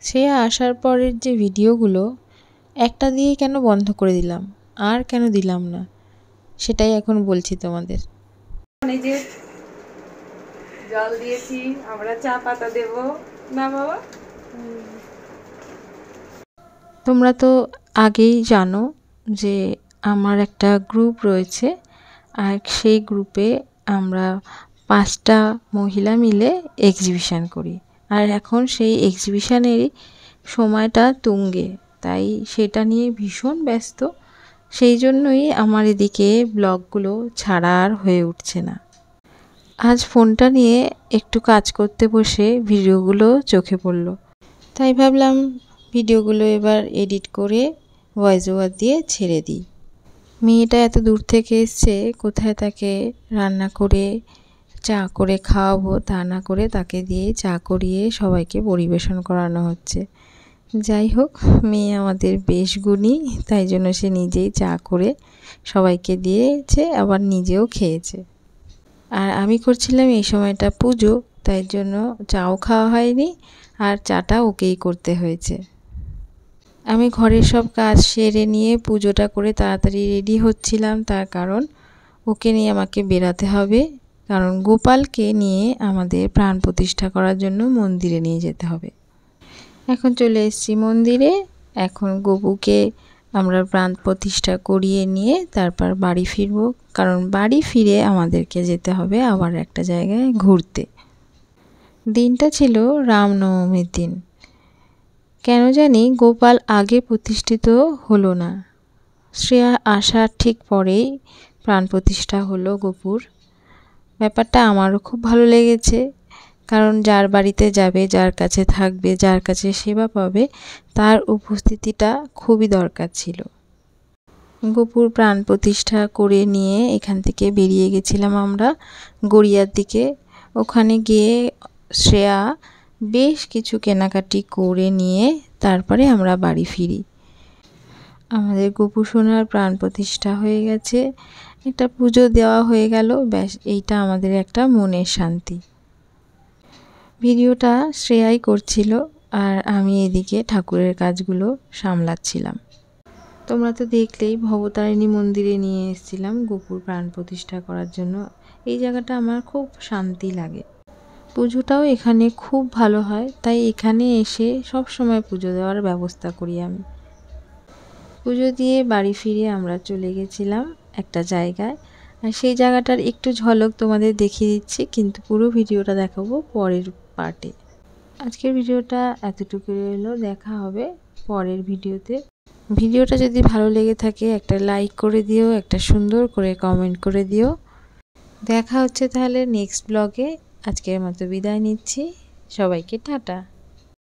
সে আসার পরের যে ভিডিওগুলো একটা দিয়ে কেন বন্ধ করে দিলাম, আর কেন দিলাম না, সেটাই এখন বলছি তোমাদের। এই যে জল দিয়েছি, আমরা চা পাতা দেব না বাবা। তোমরা তো আগেই জানো যে আমার একটা গ্রুপ রয়েছে, আর সেই গ্রুপে আমরা 5টা মহিলা মিলে এক্সিবিশন করি। আর এখন সেই এক্সিবিশনেরই সময়টা তুঙ্গে, তাই সেটা নিয়ে ভীষণ ব্যস্ত। সেই জন্যই আমার এদিকে ব্লগগুলো ছাড়া আর হয়ে উঠছে না। আজ ফোনটা নিয়ে একটু কাজ করতে বসে ভিডিওগুলো চোখে পড়ল, তাই ভাবলাম ভিডিওগুলো এবার এডিট করে ভয়েস ওভার দিয়ে ছেড়ে দিই। মেয়েটা এত দূর থেকে এসছে, কোথায় তাকে রান্না করে চা করে খাওয়াবো তা না করে তাকে দিয়ে চা করিয়ে সবাইকে পরিবেশন করানো হচ্ছে। যাই হোক, মেয়ে আমাদের বেশ গুণী, তাই জন্য সে নিজেই চা করে সবাইকে দিয়েছে, আবার নিজেও খেয়েছে। আর আমি করছিলাম এই সময়টা পুজো, তাই জন্য চাও খাওয়া হয়নি, আর চাটা ওকেই করতে হয়েছে। আমি ঘরের সব কাজ সেরে নিয়ে পুজোটা করে তাড়াতাড়ি রেডি হচ্ছিলাম, তার কারণ ওকে নিয়ে আমাকে বেরাতে হবে, কারণ গোপালকে নিয়ে আমাদের প্রাণ প্রতিষ্ঠা করার জন্য মন্দিরে নিয়ে যেতে হবে। এখন চলে এসেছি মন্দিরে। এখন গপুকে আমরা প্রাণ প্রতিষ্ঠা করিয়ে নিয়ে তারপর বাড়ি ফিরব, কারণ বাড়ি ফিরে আমাদেরকে যেতে হবে আবার একটা জায়গায় ঘুরতে। দিনটা ছিল রামনবমীর দিন। কেন জানি গোপাল আগে প্রতিষ্ঠিত হলো না। শ্রেয়া আসার ঠিক পরেই প্রাণ প্রতিষ্ঠা হলো গপুর। ব্যাপারটা আমারও খুব ভালো লেগেছে, কারণ যার বাড়িতে যাবে, যার কাছে থাকবে, যার কাছে সেবা পাবে, তার উপস্থিতিটা খুবই দরকার ছিল। গপুর প্রাণ প্রতিষ্ঠা করে নিয়ে এখান থেকে বেরিয়ে গেছিলাম আমরা গড়িয়ার দিকে। ওখানে গিয়ে শ্রেয়া বেশ কিছু কেনাকাটি করে নিয়ে তারপরে আমরা বাড়ি ফিরি। আমাদের গপু সোনার প্রাণ প্রতিষ্ঠা হয়ে গেছে, একটা পুজো দেওয়া হয়ে গেল, ব্যাস এইটা আমাদের একটা মনের শান্তি। ভিডিওটা শ্রেয়াই করছিল, আর আমি এদিকে ঠাকুরের কাজগুলো সামলাচ্ছিলাম। তোমরা তো দেখলেই ভবতারিণী মন্দিরে নিয়ে এসেছিলাম গপুর প্রাণ প্রতিষ্ঠা করার জন্য। এই জায়গাটা আমার খুব শান্তি লাগে। পুজোটাও এখানে খুব ভালো হয়, তাই এখানে এসে সব সময় পুজো দেওয়ার ব্যবস্থা করি আমি। পুজো দিয়ে বাড়ি ফিরে আমরা চলে গেছিলাম একটা জায়গায়, আর সেই জায়গাটার একটু ঝলক তোমাদের দেখিয়ে দিচ্ছি, কিন্তু পুরো ভিডিওটা দেখাবো পরের পার্টে। আজকের ভিডিওটা এতটুকু রইল, দেখা হবে পরের ভিডিওতে। ভিডিওটা যদি ভালো লেগে থাকে একটা লাইক করে দিও, একটা সুন্দর করে কমেন্ট করে দিও। দেখা হচ্ছে তাহলে নেক্সট ব্লগে। আজকের মতো বিদায় নিচ্ছি, সবাইকে টাটা।